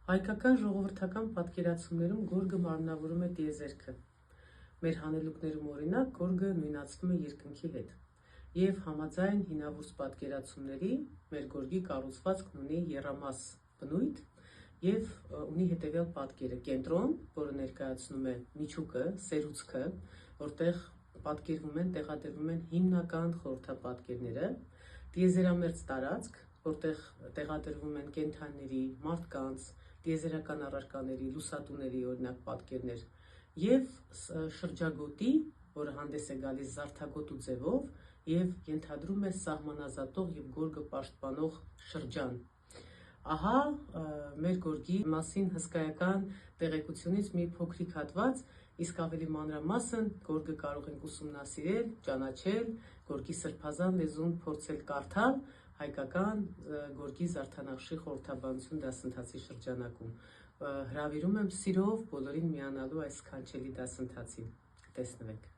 Հայկական ժողովրդական պատկերացումներում գորգը մարմնավորում է տիեզերքը։ Մեր հանելուկներում օրինակ գորգը նույնացվում է երկնքի հետ։ Եվ համաձայն հինավուրց պատկերացումների մեր գորգի կառուցվածքն ունի եռամաս բնույթ եւ ունի հետեւյալ պատկերը. կենտրոն, որը ներկայացնում է միջուկը, սերուցքը, որտեղ տեղադրվում են հիմնական խորհրդապատկերները, տիեզերամերձ տարածք, որտեղ տեղադրվում են կենդանիների, մարդկանց, տիեզերական առարկաների, լուսատուների օրինակ պատկերներ, եւ շրջագոտի, որը հանդես է գալիս զարդագոտու ձևով եւ ենթադրում է սահմանազատող եւ գորգը պաշտպանող շրջան։ Ահա մեր գորգի մասին հսկայական տեղեկությունից մի փոքրիկ հատված, իսկ ավելի մանրամասն գորգը կարող ենք ուսումնասիրել, ճանաչել, գորգի սրբազան լեզուն փորձել կարդալ հայկական գորգի զարդանախշի խորհրդաբանություն դասընթացի շրջանակում։ Հրավիրում եմ սիրով բոլորին միանալու այս սքանչելի դասընթացին։ Կտեսնվենք։